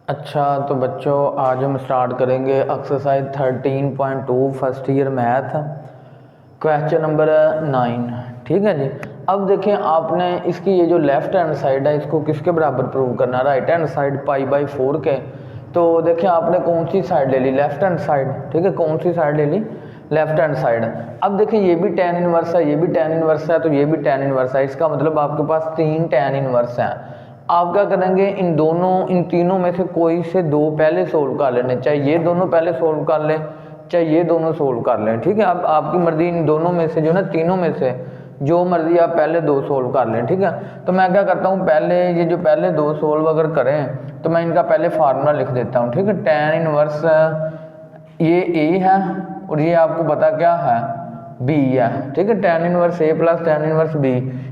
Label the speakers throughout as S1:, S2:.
S1: अच्छा तो बच्चों आज हम स्टार्ट करेंगे exercise 13.2 first year math question number 9। ठीक है जी। अब देखें आपने इसकी ये जो लेफ्ट हैंड साइड है इसको किसके बराबर प्रूव करना है, राइट हैंड साइड π/4 के। तो देखें आपने कौन सी साइड ले ली, लेफ्ट हैंड साइड। ठीक है, कौन सी साइड ले ली, लेफ्ट हैंड साइड। अब देखें ये भी tan इनवर्स है, ये भी tan इनवर्स है, तो ये भी tan इनवर्स है। इसका मतलब आपके पास 3 tan इनवर्स हैं। आप क्या करेंगे, इन तीनों में से कोई से दो पहले सोल्व कर लेने, चाहे ये दोनों पहले सोल्व कर लें चाहे ये दोनों सोल्व कर लें। ठीक है, अब आपकी मर्जी, इन दोनों में से जो ना, तीनों में से जो मर्जी आप पहले दो सोल्व कर लें। ठीक है, तो मैं क्या करता हूँ, पहले ये जो पहले दो सोल्व अगर करें तो मैं इनका पहले फार्मूला लिख देता हूँ। ठीक है, tan इनवर्स ये a है और ये आपको पता क्या है, b है। ठीक है, tan inverse a plus tan inverse b,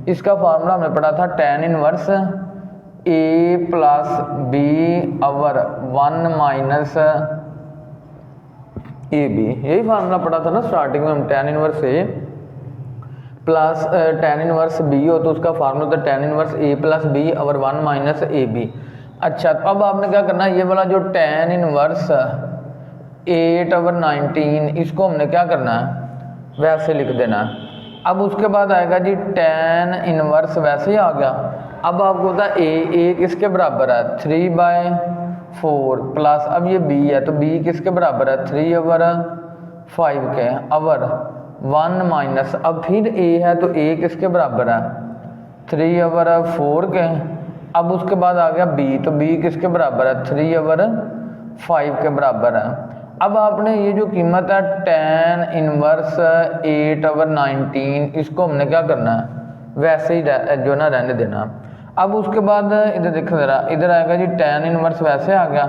S1: इसका फार्मूला हमने पढ़ा था tan inverse a plus b over 1 minus A B. यही फार्मूला पढ़ा था ना स्टार्टिंग में हम, tan inverse a plus tan inverse b हो तो उसका फार्मूला था tan inverse a plus b over 1 minus A B. अच्छा, तो अब आपने क्या करना है, ये वाला जो tan इनवर्स 8/19 इसको हमने क्या करना है, वैसे लिख देना है। अब उसके बाद आएगा जी tan इनवर्स, वैसे ही आ गया। अब आपको पता है a किसके बराबर है, 3/4 प्लस, अब ये b है तो b किसके बराबर है, 3/5 के ओवर 1 माइनस, अब फिर a है तो a किसके बराबर है, 3/4 के। अब उसके बाद आ गया b, तो b किसके बराबर है, 3/5 के बराबर है। अब आपने ये जो कीमत है tan इनवर्स 8/19 इसको हमने क्या करना है, वैसे ही जो ना रहने देना। अब उसके बाद इधर देखो जरा, इधर आएगा जी tan इनवर्स, वैसे आ गया।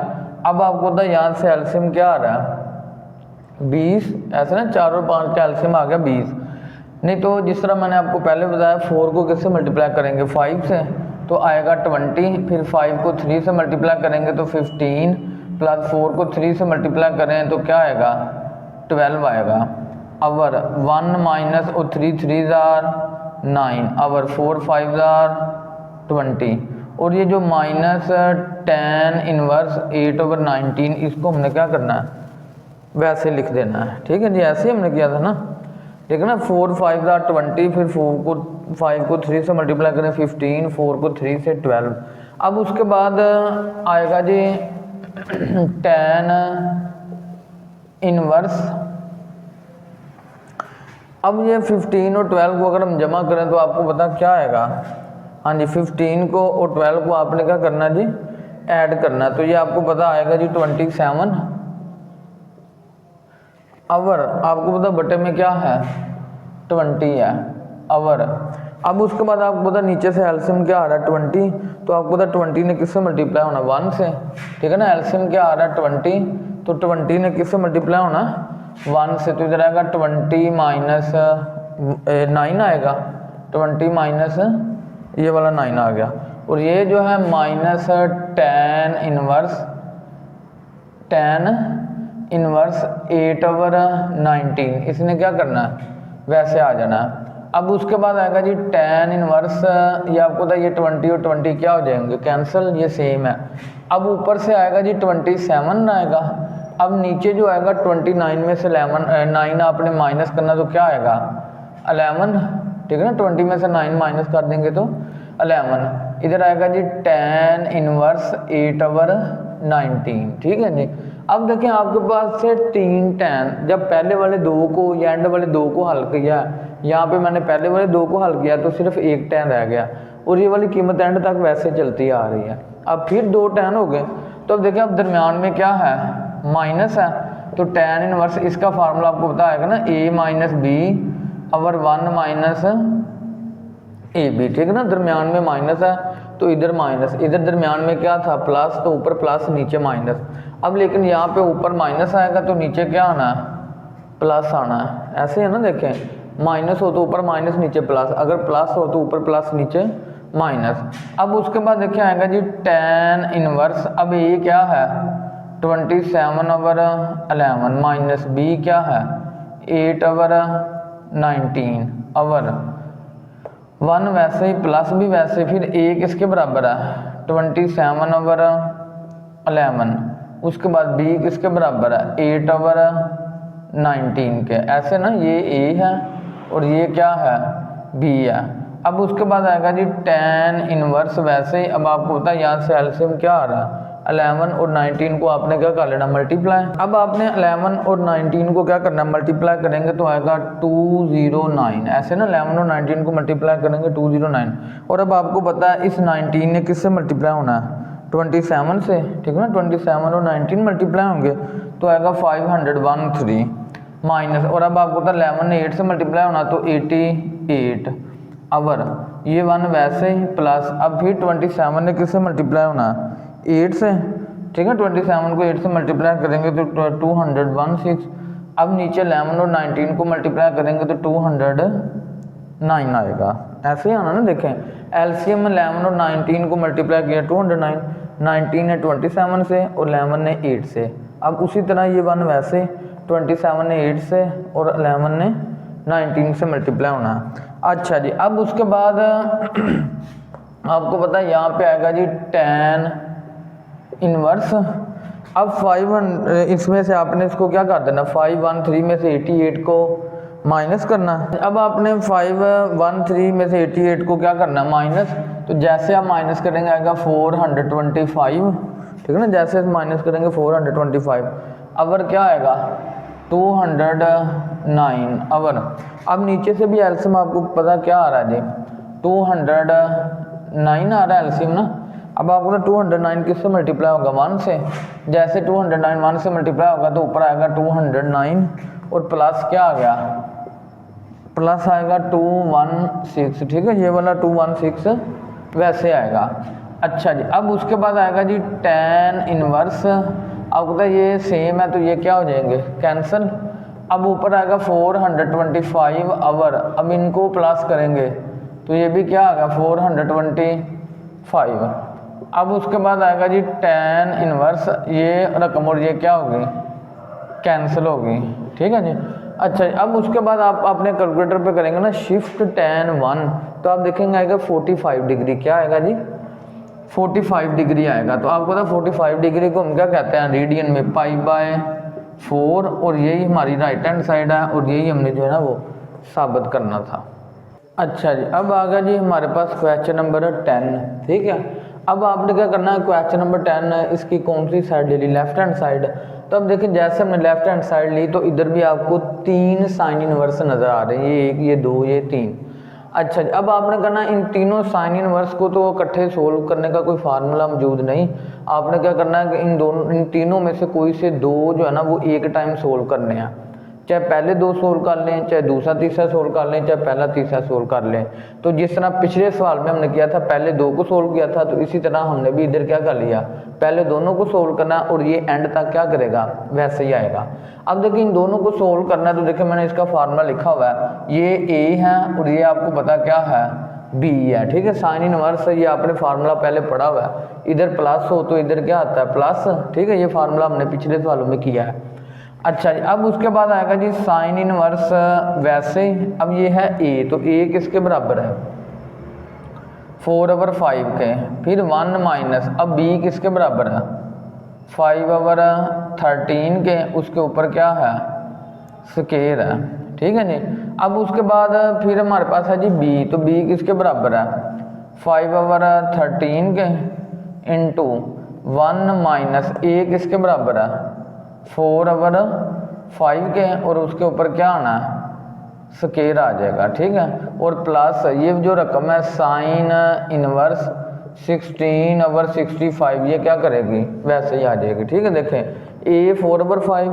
S1: अब आपको पता है यहाँ से एलसीएम क्या आ रहा है, 20, ऐसे ना 4 और 5 का एलसीएम आ गया 20। नहीं तो जिस तरह मैंने आपको पहले बताया 4 को किससे मल्टीप्लाई करेंगे, 5 से, तो आएगा 20, फिर 5 को 3 से मल्टीप्लाई करेंगे तो 15, प्लस 4 को 3 से मल्टीप्लाई करें तो क्या आएगा, 12 आएगा। ओवर 1 माइनस और 3 3 जार 9 ओवर 4 5 जार 20। और ये जो माइनस tan इनवर्स 8/19 इसको हमने क्या करना है, वैसे लिख देना है। ठीक है जी, ऐसे ही हमने किया था ना। ठीक है ना, 4 5 जार 20, फिर 5 को 3 से मल्टीप्लाई करें 15, 4 को 3 से 12। अब उसके बाद आएगा जी tan इनवर्स। अब ये 15 और 12 को अगर हम जमा करें तो आपको पता क्या आएगा, हाँ जी, 15 को और 12 को आपने क्या करना जी, ऐड करना। तो ये आपको पता आएगा जी 27 ओवर, आपको पता बटे में क्या है, 20 है ओवर। अब उसके बाद आपको पता नीचे से एलसीएम क्या आ रहा है, 20, तो आपको पता 20 ने किससे मल्टीप्लाई होना, 1 से। ठीक है ना, एलसीएम क्या आ रहा है 20, तो 20 ने किससे मल्टीप्लाई होना, 1 से। तो इधर आएगा 20 माइनस 9 आएगा, 20 माइनस ये वाला 9 आ गया। और ये जो है माइनस tan इनवर्स 8/19 इसने क्या करना है, वैसे आ जाना है। अब उसके बाद आएगा जी tan इनवर्स, ये आपको था, ये 20 और 20 क्या हो जाएंगे, कैंसिल, ये सेम है। अब ऊपर से आएगा जी 27 आएगा। अब नीचे जो आएगा 29 में से 9 आपने माइनस करना, तो क्या आएगा, 11। ठीक है ना, 20 में से 9 माइनस कर देंगे तो 11। इधर आएगा जी tan इनवर्स 8/19। ठीक है जी। अब देखें आपके पास से 3 tan, जब पहले वाले दो को या एंड वाले दो को हल किया, यहाँ पे मैंने पहले वाले दो को हल किया तो सिर्फ 1 tan रह गया, और ये वाली कीमत एंड तक वैसे चलती आ रही है। अब फिर 2 tan हो गए, तो अब देखें अब दरमियान में क्या है, माइनस है, तो tan इनवर्स इसका फार्मूला आपको पता आएगा ना, a minus B over 1 minus A B. ठीक है ना, दरमियान में माइनस है तो इधर माइनस, इधर दरमियान में क्या था, प्लस, तो ऊपर प्लस नीचे माइनस। अब लेकिन यहाँ पे ऊपर माइनस आएगा तो नीचे क्या आना है, प्लस आना है। ऐसे है ना, देखें माइनस हो तो ऊपर माइनस नीचे प्लस, अगर प्लस हो तो ऊपर प्लस नीचे माइनस। अब उसके बाद देखिए आएगा जी tan इनवर्स, अब ये क्या है 27/11 माइनस बी क्या है 8/19 ओवर 1 वैसे ही प्लस भी वैसे, फिर a किसके बराबर है 27/11 11, उसके बाद b किसके बराबर है 8/19 के, ऐसे ना, ये a है और ये क्या है b है। अब उसके बाद आएगा जी tan इनवर्स, वैसे ही अब आपको पता है यहाँ से एलसीएम क्या आ रहा है 11 और 19 को आपने क्या कर लेना मल्टीप्लाई। अब आपने 11 और 19 को क्या करना मल्टीप्लाई करेंगे तो आएगा 209, ऐसे ना 11 और 19 को मल्टीप्लाई करेंगे 209। और अब आपको पता है इस 19 ने किससे मल्टीप्लाई होना है 27 से, ठीक है ना, 27 और 19 मल्टीप्लाई होंगे तो आएगा 513 माइनस, और अब आपको पता 11 ने 8 से मल्टीप्लाई होना तो 88 अवर, ये 1 वैसे ही प्लस, अब फिर 27 ने किससे मल्टीप्लाई होना 8 से, ठीक है, 27 को 8 से मल्टीप्लाई करेंगे तो 216। अब नीचे 11 और 19 को मल्टीप्लाई करेंगे तो 209 आएगा, ऐसे ही आना ना। देखें एलसीएम 11 और 19 को मल्टीप्लाई किया 209, 19 ने 27 से और 11 ने 8 से। अब उसी तरह ये 1 वैसे 27 ने 8 से और 11 ने 19 से मल्टीप्लाई होना है। अच्छा जी, अब उसके बाद आपको पता है यहाँ पे आएगा जी tan इनवर्स। अब 500 इसमें से आपने इसको क्या कर देना 513 में से 88 को माइनस करना। अब आपने 513 में से 88 को क्या करना माइनस, तो जैसे आप माइनस करेंगे आएगा 425, ठीक है ना, जैसे माइनस करेंगे 425 अवर क्या आएगा 209 अवर। अब नीचे से भी एलसीएम आपको पता क्या आ रहा है जी 209 आ रहा है एलसीएम ना। अब आपको ना 209 किससे मल्टीप्लाई होगा 1 से, जैसे 209 1 से मल्टीप्लाई होगा तो ऊपर आएगा 209 और प्लस क्या आ गया प्लस आएगा 216, ठीक है, ये वाला 216 वैसे आएगा। अच्छा जी, अब उसके बाद आएगा जी tan इनवर्स। आपको पता है ये सेम है तो ये क्या हो जाएंगे कैंसिल। अब ऊपर आएगा 425 आवर, अब इनको प्लस करेंगे तो ये भी क्या आएगा 425। अब उसके बाद आएगा जी tan इनवर्स, ये रकम और ये क्या होगी कैंसिल होगी, ठीक है जी। अच्छा, अब उसके बाद आप अपने कैलकुलेटर पे करेंगे ना शिफ्ट tan 1 तो आप देखेंगे आएगा 45 डिग्री, क्या आएगा जी 45 डिग्री आएगा। तो आपको पता 45 डिग्री को हम क्या कहते हैं रेडियन में π/4, और यही हमारी राइट हैंड साइड है और यही हमने जो है ना वो साबित करना था। अच्छा जी, अब आ गया जी हमारे पास क्वेश्चन नंबर 10, ठीक है। अब आपने क्या करना है क्वेश्चन नंबर 10 इसकी कौन सी साइड ले ली लेफ्ट हैंड साइड। तो अब देखिए जैसे हमने लेफ्ट हैंड साइड ली तो इधर भी आपको 3 साइन इनवर्स नज़र आ रहे हैं, ये 1 ये 2 ये 3। अच्छा, अब आपने करना इन तीनों साइन इनवर्स को तो इकट्ठे सोल्व करने का कोई फार्मूला मौजूद नहीं। आपने क्या करना है कि इन तीनों में से कोई से दो जो है ना वो एक टाइम सोल्व करने हैं, चाहे पहले 2 सोल्व कर लें, चाहे दूसरा तीसरा सोल्व कर लें, चाहे पहला तीसरा सोल्व कर लें। तो जिस तरह पिछले सवाल में हमने किया था पहले 2 को सोल्व किया था, तो इसी तरह हमने भी इधर क्या कर लिया पहले दोनों को सोल्व करना और ये एंड तक क्या करेगा वैसे ही आएगा। अब देखिए इन दोनों को सोल्व करना है तो देखिए मैंने इसका फार्मूला लिखा हुआ है, ये ए है और ये आपको पता क्या है बी है, ठीक है। साइन इनवर्स ये आपने फार्मूला पहले पढ़ा हुआ है, इधर प्लस हो तो इधर क्या आता है प्लस, ठीक है, ये फार्मूला हमने पिछले सवालों में किया है। अच्छा जी, अब उसके बाद आएगा जी साइन इनवर्स वैसे। अब ये है ए, तो ए किसके बराबर है 4/5 के, फिर 1 माइनस, अब बी किसके बराबर है 5/13 के, उसके ऊपर क्या है स्केयर है, ठीक है जी। अब उसके बाद फिर हमारे पास है जी बी, तो बी किसके बराबर है 5/13 के इंटू 1 माइनस ए किसके बराबर है 4/5 के, और उसके ऊपर क्या आना है स्केयर आ जाएगा, ठीक है। और प्लस ये जो रकम है साइन इनवर्स 16/65 ये क्या करेगी वैसे ही आ जाएगी, ठीक है। देखें ए 4/5,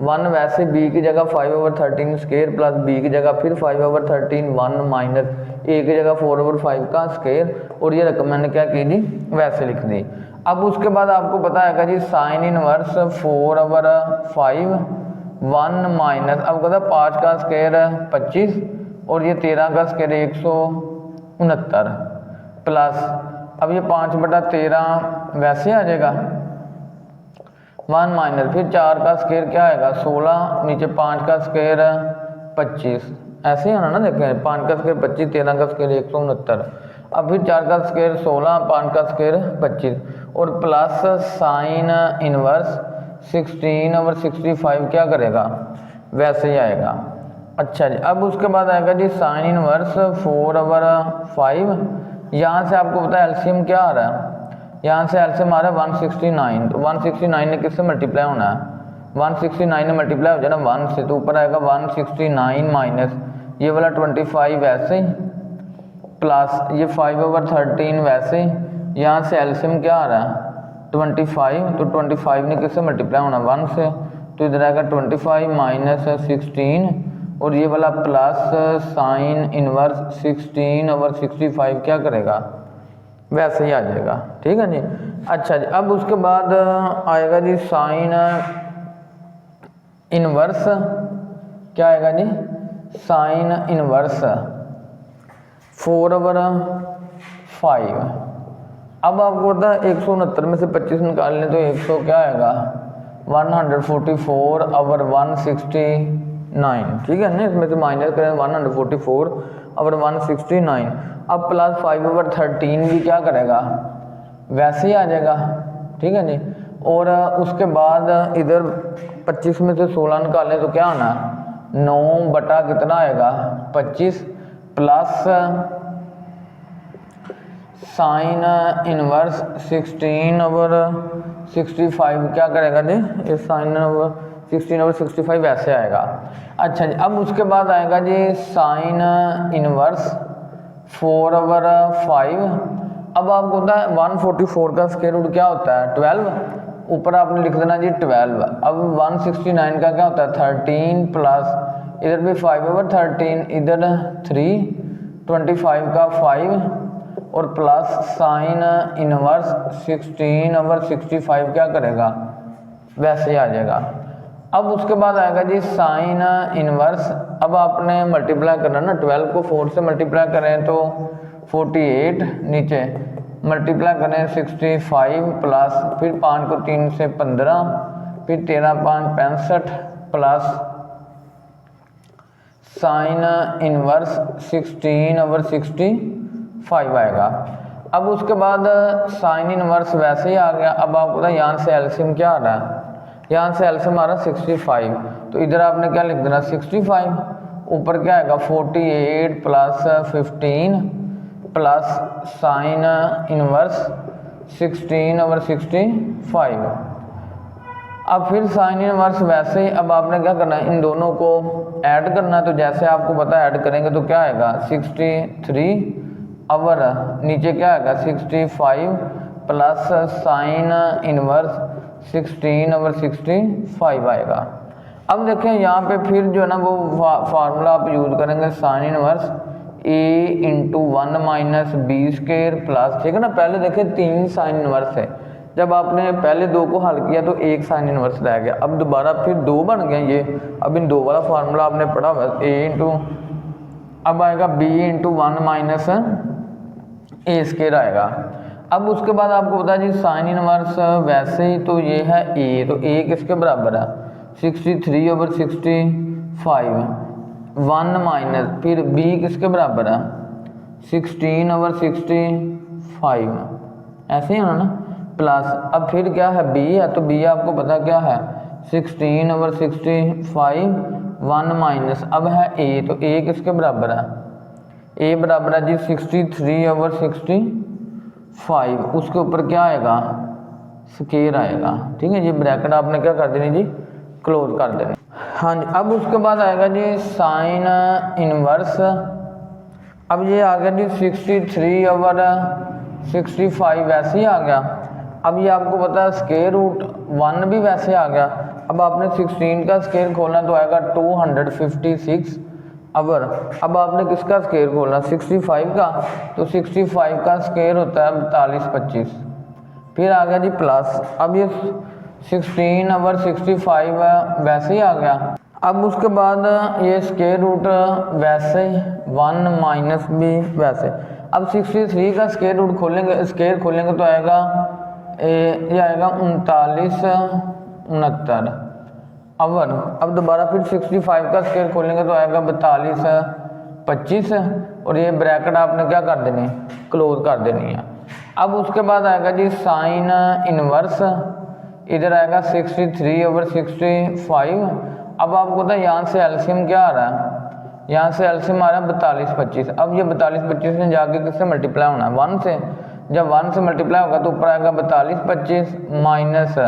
S1: 1 वैसे बी की जगह 5/13 स्केयर प्लस बी की जगह फिर 5/13 1 माइनस ए की जगह 4/5 का स्केयर, और ये रकम मैंने क्या की जी वैसे लिख दी। अब उसके बाद आपको पता है जी साइन इनवर्स 4/5 1 माइनस, अब कहता 5 का स्केयर 25 और ये 13 का स्केयर 169 प्लस, अब ये 5/13 वैसे आ जाएगा 1 माइनस, फिर 4 का स्केयर क्या आएगा 16, नीचे 5 का स्केयर 25, ऐसे ही आना ना। देखें 5 का स्केयर 25, 13 का स्केयर 169, अब फिर 4 का स्केयर 16, 5 का स्केयर 25, और प्लस साइन इनवर्स 16/65 क्या करेगा, वैसे ही आएगा। अच्छा जी, अब उसके बाद आएगा जी साइन इनवर्स 4/5। यहाँ से आपको पता है एलसीएम क्या आ रहा है, यहाँ से एलसीएम आ रहा है 169। तो 169 ने किससे मल्टीप्लाई होना है, 169 ने मल्टीप्लाई हो जाए ना 1 से, तो ऊपर आएगा 169 माइनस ये वाला 25 ऐसे ही प्लस ये 5/13 वैसे ही। यहाँ से एलसीएम क्या आ रहा है 25, तो 25 ने किससे मल्टीप्लाई होना 1 से, तो इधर आएगा 25 माइनस 16 और ये वाला प्लस साइन इनवर्स 16/65 क्या करेगा, वैसे ही आ जाएगा। ठीक है जी। अच्छा जी, अब उसके बाद आएगा जी साइन इनवर्स, क्या आएगा जी, साइन इनवर्स 4/5। अब आपको पता है 169 में से 25 निकाल लें तो 100 क्या आएगा 144/169। ठीक है ना, इसमें से माइनस करें 144/169। अब प्लस 5/13 भी क्या करेगा, वैसे ही आ जाएगा। ठीक है जी। और उसके बाद इधर 25 में से 16 निकालें तो क्या आना 9 बटा कितना आएगा 25 प्लस साइन इनवर्स 16/65 क्या करेगा जी, ये साइन 16/65 वैसे आएगा। अच्छा जी, अब उसके बाद आएगा जी साइन इनवर्स 4/5। अब आपको पता है 144 का स्क्वायर रूट क्या होता है 12, ऊपर आपने लिख देना जी 12। अब 169 का क्या होता है 13 प्लस इधर भी 5/13, इधर 3, 25 का 5 और प्लस साइन इनवर्स 16/65 क्या करेगा, वैसे ही आ जाएगा। अब उसके बाद आएगा जी साइन इनवर्स, अब आपने मल्टीप्लाई करना ना 12 को 4 से मल्टीप्लाई करें तो 48, नीचे मल्टीप्लाई करें 65 प्लस फिर 5 को 3 से 15, फिर 13 5 65 प्लस साइन इनवर्स 16/65 आएगा। अब उसके बाद साइन इनवर्स वैसे ही आ गया। अब आपको पता है यहाँ से एलसीएम क्या आ रहा है, यहाँ से एलसीएम आ रहा है 65, तो इधर आपने क्या लिख देना 65, ऊपर क्या आएगा 48 प्लस 15 प्लस साइन इनवर्स 16/65। अब फिर साइन इनवर्स वैसे ही, अब आपने क्या करना है इन दोनों को ऐड करना है, तो जैसे आपको पता है ऐड करेंगे तो क्या आएगा 63 और नीचे क्या आएगा 65 प्लस साइन इनवर्स 16/65 आएगा। अब देखें यहाँ पे फिर जो है ना वो फार्मूला आप यूज़ करेंगे sine inverse a/1 minus B square plus, ठीक है ना, पहले देखें 3 साइन इनवर्स है, जब आपने पहले 2 को हल किया तो 1 साइन इनवर्स रह गया, अब दोबारा फिर 2 बन गए ये। अब इन 2 वाला फार्मूला आपने पढ़ा हुआ अब आएगा b/1 माइनस ए स्क्वायर आएगा। अब उसके बाद आपको पता है जी साइन इनवर्स वैसे ही, तो ये है a, तो a किसके बराबर है 63/65, 1 माइनस फिर b किसके बराबर है 16/65, ऐसे ही है ना, प्लस अब फिर क्या है b है, तो b आपको पता क्या है 16/65, 1 माइनस अब है a, तो a किसके बराबर है, a बराबर है जी 63/65, उसके ऊपर क्या आएगा स्क्वायर आएगा। ठीक है, ये ब्रैकेट आपने क्या कर देनी जी क्लोज कर देनी। हाँ जी, अब उसके बाद आएगा जी साइन इनवर्स, अब ये आ गया जी 63/65 वैसे ही आ गया। अब ये आपको पता है स्क्वायर रूट 1 भी वैसे आ गया। अब आपने 16 का स्क्वायर खोलना तो आएगा 256 अवर। अब आपने किसका स्क्वायर खोलना 65 का, तो 65 का स्क्वायर होता है 42/25, फिर आ गया जी प्लस, अब ये 16/65 वैसे ही आ गया। अब उसके बाद ये स्क्वायर रूट वैसे 1 माइनस भी वैसे। अब 63 का स्क्वायर रूट खोलेंगे, स्क्वायर खोलेंगे तो आएगा ये आएगा 39/69 अवर। अब दोबारा फिर 65 का स्क्वायर खोलेंगे तो आएगा 42/25 और ये ब्रैकेट आपने क्या कर देनी क्लोज कर देनी है। अब उसके बाद आएगा जी साइन इनवर्स, इधर आएगा 63/65। अब आपको पता है यहाँ से एलसीएम क्या आ रहा है, यहाँ से एलसीएम आ रहा है 42/25। अब ये 42/25 में जाके किससे मल्टीप्लाई होना है, 1 से। जब 1 से मल्टीप्लाई होगा तो ऊपर आएगा 42/25 माइनस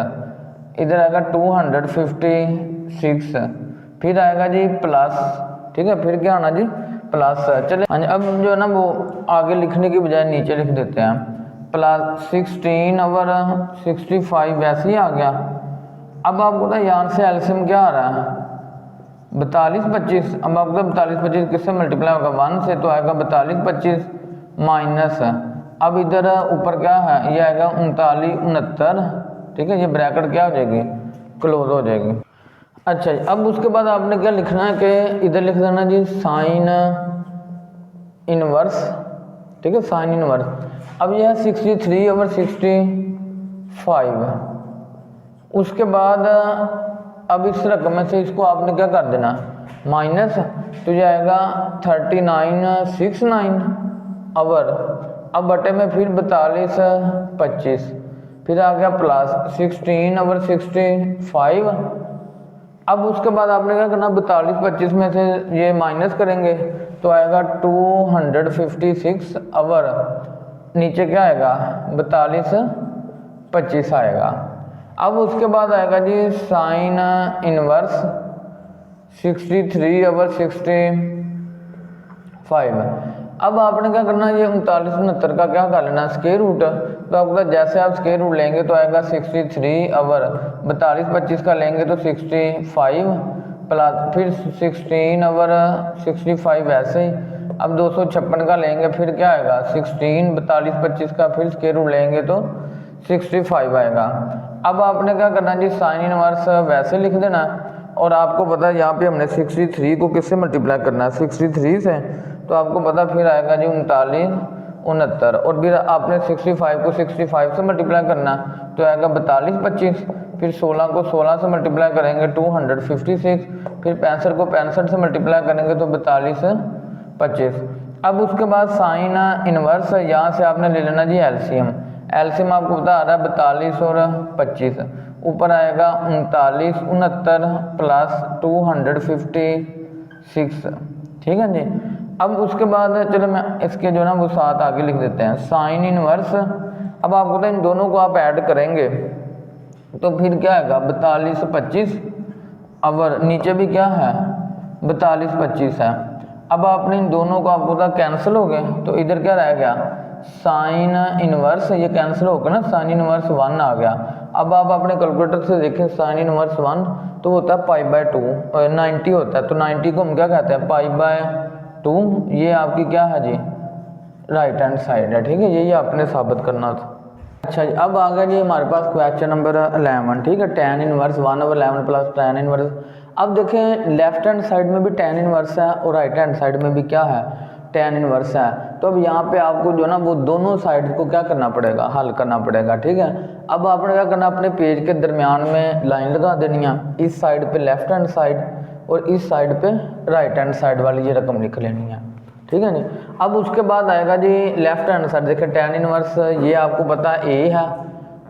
S1: इधर आएगा 256, फिर आएगा जी प्लस, ठीक है, फिर क्या आना जी प्लस। चलिए हाँ जी, अब जो है ना वो आगे लिखने की बजाय नीचे लिख देते हैं, प्लस 16/65 वैसे ही आ गया। अब आपको पता है यहाँ से एलसीएम क्या आ रहा है 42/25। अब आपको 42/25 किससे मल्टीप्लाई होगा, 1 से, तो आएगा 42/25 माइनस, अब इधर ऊपर क्या है, ये आएगा 39/69, ठीक है, ये ब्रैकेट क्या हो जाएगी, क्लोज हो जाएगी। अच्छा जी, अब उसके बाद आपने क्या लिखना है कि इधर लिख देना जी साइन इनवर्स, ठीक है, साइन इनवर्स। अब यह है 63/65। उसके बाद अब इस रकम में से इसको आपने क्या कर देना माइनस, तो जाएगा 3969 आवर, अब बटे में फिर 42/25, फिर आ गया प्लस 16/65। अब उसके बाद आपने क्या करना 42/25 में से ये माइनस करेंगे तो आएगा 256 आवर, नीचे क्या आएगा 42/25 आएगा। अब उसके बाद आएगा जी साइन इनवर्स 63/65। अब आपने क्या करना है, ये 39/69 का क्या कर लेना स्क्वायर रूट, तो आपका जैसे आप स्क्वायर रूट लेंगे तो आएगा 63 आवर, 42/25 का लेंगे तो 65 प्लस फिर 16/65 वैसे ही। अब 256 का लेंगे फिर क्या आएगा 16, 42/25 का फिर स्क्वायर रूट लेंगे तो 65 आएगा। अब आपने क्या करना जी साइन इनवर्स वैसे लिख देना, और आपको पता है यहाँ पे हमने 63 को किससे मल्टीप्लाई करना है 63 से, तो आपको पता फिर आएगा जी 39/69, और फिर आपने 65 को 65 से मल्टीप्लाई करना तो आएगा 42/25, फिर 16 को 16 से मल्टीप्लाई करेंगे 256, फिर 65 को 65 से मल्टीप्लाई करेंगे तो 42/25। अब उसके बाद साइन इनवर्स, यहाँ से आपने ले लेना जी एलसीएम। एलसीएम आपको पता आ रहा है 42 और 25, ऊपर आएगा 39/69 प्लस 256, ठीक है जी। अब उसके बाद चलो मैं इसके जो ना वो साथ आगे लिख देते हैं साइन इनवर्स। अब आपको तो इन दोनों को आप ऐड करेंगे तो फिर क्या आएगा 42/25 और नीचे भी क्या है 42/25 है। अब आपने इन दोनों को आपको तो कैंसिल हो गए, तो इधर क्या रह गया साइन इनवर्स, ये कैंसिल हो गया ना, साइन इनवर्स 1 आ गया। अब आप अपने कैलकुलेटर से देखें साइन इनवर्स 1 तो होता है π/2 और 90 होता है, तो 90 को हम क्या कहते हैं π/2। ये आपकी क्या है जी राइट हैंड साइड है, ठीक है, यही आपने साबित करना था। अच्छा जी, अब आ गया जी हमारे पास क्वेश्चन नंबर 11, ठीक है, tan inverse 1/11 plus tan inverse. अब देखें लेफ्ट हैंड साइड में भी tan इनवर्स है और राइट हैंड साइड में भी क्या है tan इनवर्स है, तो अब यहाँ पे आपको जो ना वो दोनों साइड को क्या करना पड़ेगा हल करना पड़ेगा, ठीक है। अब आपने क्या करना अपने पेज के दरमियान में लाइन लगा देनी है, इस साइड पे लेफ्ट हैंड साइड और इस साइड पे राइट हैंड साइड वाली ये रकम लिख लेनी है, ठीक है जी। अब उसके बाद आएगा जी लेफ्ट हैंड साइड, देखिए tan इनवर्स ये आपको पता है A है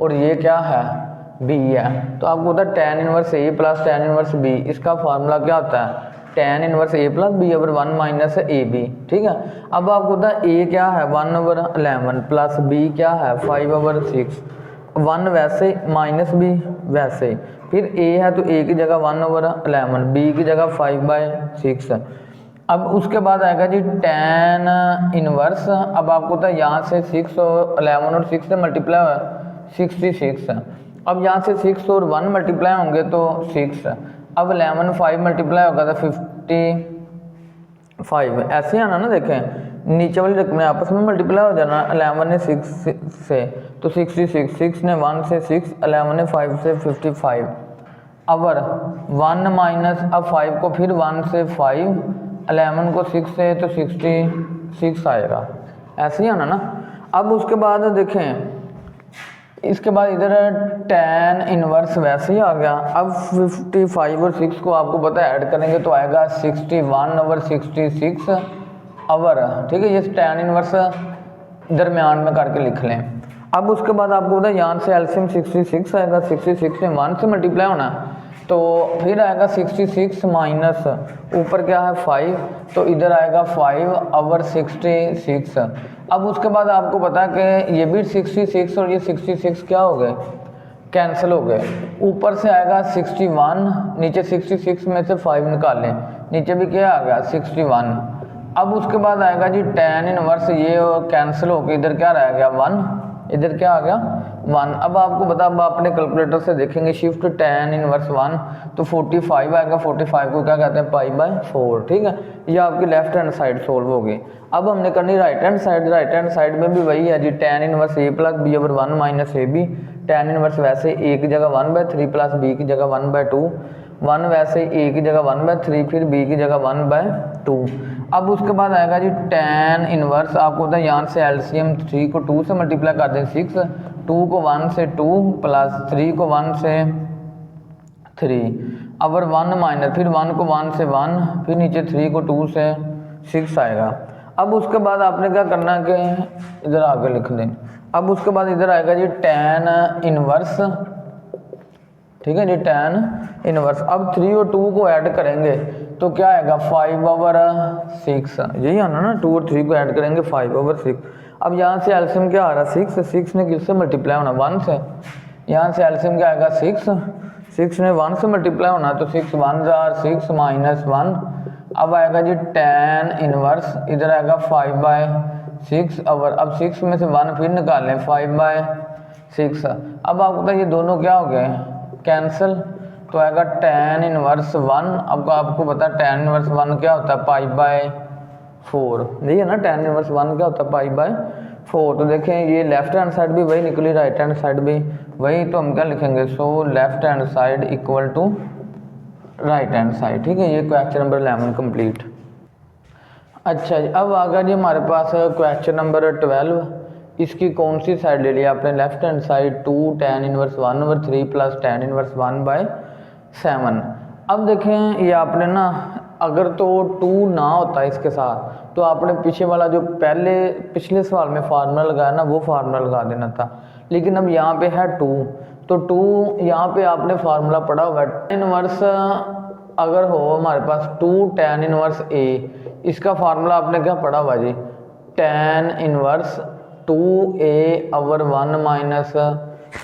S1: और ये क्या है B है, तो आपको पता है tan inverse A plus tan inverse B, इसका फार्मूला क्या होता है tan inverse A plus B over 1 minus AB, ठीक है। अब आपको पता है A क्या है 1/11 प्लस B क्या है 5/6, 1 वैसे माइनस B वैसे, फिर A है तो A की जगह 1/11, B की जगह 5/6। अब उसके बाद आएगा जी tan इनवर्स। अब आपको तो यहाँ से 6 और 11 और 6 से मल्टीप्लाई हुआ 66, अब यहाँ से 6 और 1 मल्टीप्लाई होंगे तो 6, अब 11 5 मल्टीप्लाई होगा तो 55, ऐसे आना ना, देखें नीचे वाली रकम आपस में मल्टीप्लाई हो जाना, 11 ने 6 से तो 66, 6 ने 1 से 6, 11 ने 5 से 55, अवर 1 माइनस अब 5 को फिर 1 से 5, 11 को 6 से तो 66 आएगा, ऐसे ही आना ना। अब उसके बाद देखें इसके बाद इधर tan इनवर्स वैसे ही आ गया। अब 55 और 6 को आपको पता है ऐड करेंगे तो आएगा 61/66 आवर, ठीक है, ये tan इनवर्स दरमियान में करके लिख लें। अब उसके बाद आपको पता है यहाँ से एलसीएम 66 आएगा, 66 में 1 से मल्टीप्लाई होना, तो फिर आएगा 66 माइनस ऊपर क्या है 5, तो इधर आएगा 5 और 66। अब उसके बाद आपको पता है कि ये भी 66 और ये 66 क्या हो गए, कैंसिल हो गए। ऊपर से आएगा 61, नीचे 66 में से 5 निकालें, नीचे भी क्या आ गया 61। अब उसके बाद आएगा जी tan इनवर्स, ये कैंसिल होकर इधर क्या रह गया 1, इधर क्या आ गया 1। अब आपको बता, अब अपने कैलकुलेटर से देखेंगे शिफ्ट tan इनवर्स 1, तो 45 आएगा, 45 को क्या कहते हैं π/4, ठीक है। ये आपकी लेफ्ट हैंड साइड सोल्व होगी। अब हमने करनी right hand side, right hand side में भी वही है जी tan inverse a plus B over 1 minus A B. tan inverse वैसे a की जगह 1/3 प्लस b की जगह 1/2, 1 वैसे a की जगह 1/3 फिर b की जगह 1/2। अब उसके बाद आएगा जी tan इनवर्स, आपको होता है यहाँ से एलसीएम 3 को 2 से मल्टीप्लाई कर दें 6, 2 को 1 से 2 प्लस 3 को 1 से 3 अवर 1 माइनस, फिर 1 को 1 से 1, फिर नीचे 3 को 2 से 6 आएगा। अब उसके बाद आपने क्या करना है कि इधर आगे लिख दें। अब उसके बाद इधर आएगा जी tan इनवर्स, ठीक है जी tan इनवर्स। अब 3 और 2 को ऐड करेंगे तो क्या आएगा 5/6, यही आना ना, 2 और 3 को ऐड करेंगे 5/6। अब यहाँ से एलसीएम क्या आ रहा है 6 ने किससे मल्टीप्लाई होना 1 से, यहाँ से एलसीएम क्या आएगा 6 ने 1 से मल्टीप्लाई होना, तो 6 1 6 माइनस 1। अब आएगा जी tan इनवर्स, इधर आएगा 5/6 और अब 6 में से 1 फिर निकाल लें 5/6। अब आपको पता है ये दोनों क्या हो गए कैंसिल, तो आएगा tan इनवर्स 1। अब आपको पता है tan इनवर्स 1 क्या होता है π/4, यही है ना, tan इनवर्स 1 क्या होता है π/4। तो देखें ये लेफ्ट हैंड साइड भी वही निकली, राइट हैंड साइड भी वही, तो हम क्या लिखेंगे, so left hand side equal to right hand side, ठीक है। ये क्वेश्चन नंबर 11 कंप्लीट। अच्छा जी, अब आ गया जी हमारे पास क्वेश्चन नंबर 12। इसकी कौन सी साइड ले लिया आपने, left hand side 2 tan inverse 1/3 plus tan inverse 1/7। अब देखें ये आपने ना, अगर तो 2 ना होता इसके साथ तो आपने पीछे वाला जो पिछले सवाल में फार्मूला लगाया ना वो फार्मूला लगा देना था, लेकिन अब यहाँ पे है 2, तो 2 यहाँ पे आपने फार्मूला पढ़ा हुआ है। इनवर्स अगर हो हमारे पास 2 tan इनवर्स a, इसका फार्मूला आपने क्या पढ़ा हुआ जी, tan inverse 2a over 1 minus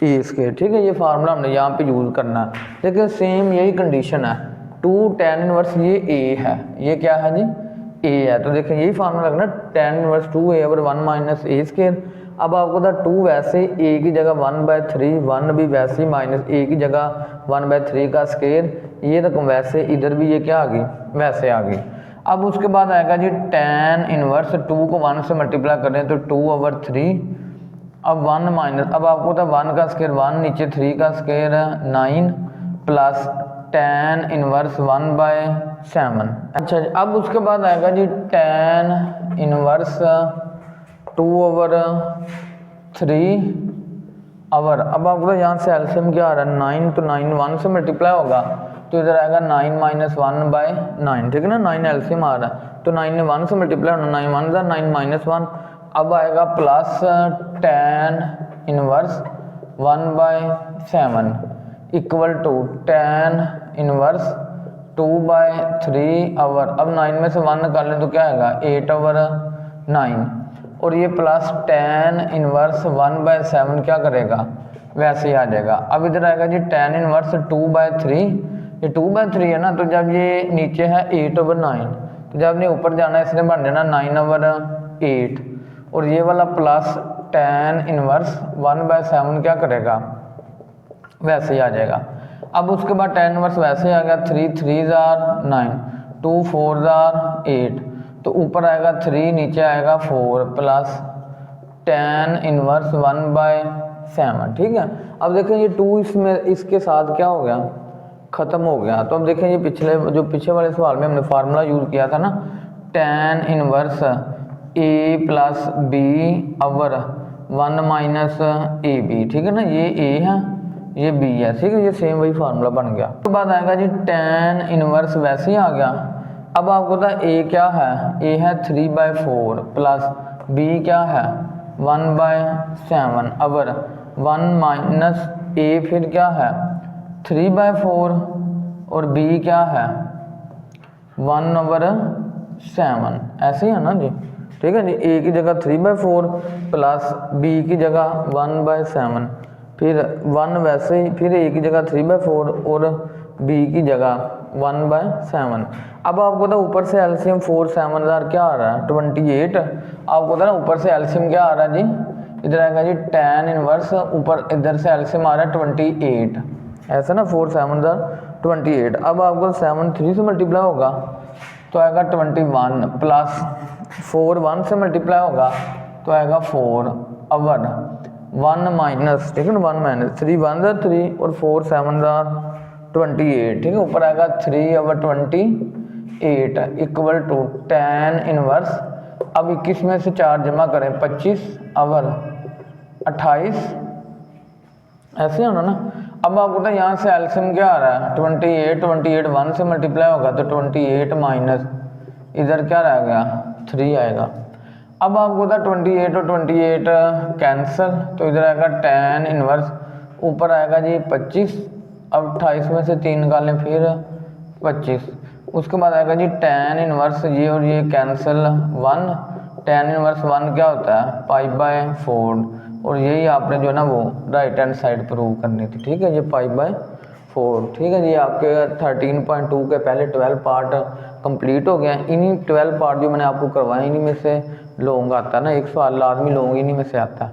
S1: A square, ठीक है। ये फार्मूला हमने यहाँ पे यूज़ करना है, लेकिन सेम यही कंडीशन है, 2 tan इनवर्स ये a है, ये क्या है जी a है, तो देखें यही फार्मूला लगना tan inverse 2a over 1 minus A square. अब आपको था 2 वैसे a की जगह 1/3, 1 भी वैसे माइनस a की जगह 1/3 का स्क्वायर, ये रकम वैसे इधर भी ये क्या आ गई वैसे आ गई। अब उसके बाद आएगा जी tan इनवर्स 2 को 1 से मल्टीप्लाई करें तो 2/3, अब 1 माइनस, अब आपको था 1 का स्क्वायर 1, नीचे 3 का स्क्वायर 9 प्लस tan इनवर्स 1/7। अच्छा जी, अब उसके बाद आएगा जी tan इनवर्स 2/3 और अब आपको यहाँ से एलसीएम क्या आ रहा है 9, तो 9 1 से मल्टीप्लाई होगा तो इधर आएगा 9 माइनस 1/9, ठीक है ना, 9 एलसीएम आ रहा है, तो 9 ने 1 से मल्टीप्लाई होना, 9 1 था 9 माइनस 1। अब आएगा plus tan inverse 1/7 equal to tan inverse 2/3 और अब 9 में से 1 निकालें तो क्या आएगा 8/9, और ये प्लस tan इनवर्स 1/7 क्या करेगा वैसे ही आ जाएगा। अब इधर आएगा जी tan इनवर्स 2/3, ये 2/3 है ना, तो जब ये नीचे है 8/9, तो जब ये ऊपर जाना है इसने बन जाना 9/8, और ये वाला प्लस tan इनवर्स 1/7 क्या करेगा वैसे ही आ जाएगा। अब उसके बाद tan इनवर्स वैसे ही आ गया, 3 3 9, 2 4 8, तो ऊपर आएगा 3 नीचे आएगा 4 प्लस tan इनवर्स 1/7, ठीक है। अब देखें ये 2 इसमें इसके साथ क्या हो गया ख़त्म हो गया, तो अब देखें ये पीछे वाले सवाल में हमने फार्मूला यूज़ किया था ना, tan inverse a plus b over 1 minus A B, ठीक है ना, ये a है ये b है, ठीक है, ये सेम वही फार्मूला बन गया। उसके बाद आएगा जी tan इनवर्स वैसे ही आ गया। अब आपको पता a क्या है, a है 3/4 प्लस b क्या है 1/7 अवर 1 माइनस ए फिर क्या है 3/4 और बी क्या है 1/7, ऐसे ही है ना जी। ठीक है जी, ए की जगह 3/4 प्लस बी की जगह 1/7, फिर 1 वैसे ही, फिर ए की जगह 3/4 और बी की जगह 1/7। अब आपको तो ऊपर से एलसीएम 4 7 क्या आ रहा है 28। आपको तो ना ऊपर से एलसीएम क्या आ रहा है जी, इधर आएगा जी tan इनवर्स, ऊपर इधर से एलसीएम आ रहा है 28, ऐसा ना 4 7 28। अब आपको 7 3 से मल्टीप्लाई होगा तो आएगा 21 प्लस 4 1 से मल्टीप्लाई होगा तो आएगा 4 अवर 1 माइनस, ठीक है ना 1 माइनस 3 1 3 और 4 7 28, ठीक है, ऊपर आएगा 3/28 इक्वल टू tan इनवर्स। अब 21 में से 4 जमा करें 25 अवर 28, ऐसे होना ना। अब आपको तो यहाँ से एलसीएम क्या आ रहा है 28 1 से मल्टीप्लाई होगा तो 28 माइनस इधर क्या रह गया 3 आएगा। अब आपको था 28 और 28 कैंसिल तो इधर आएगा tan इनवर्स, ऊपर आएगा जी 25, अब 28 में से 3 निकालें फिर 25, उसके बाद आएगा जी tan इनवर्स, ये और ये कैंसिल 1, tan इनवर्स 1 क्या होता है π/4, और यही आपने जो है ना वो राइट हैंड साइड प्रूव करनी थी। ठीक है, ये π/4। ठीक है जी, आपके 13.2 के पहले 12 पार्ट कंप्लीट हो गए हैं। इन्हीं 12 पार्ट जो मैंने आपको करवाए इन्हीं में से लॉन्ग आता है ना, एक सवाल लाजमी लॉन्ग इन्हीं में से आता है।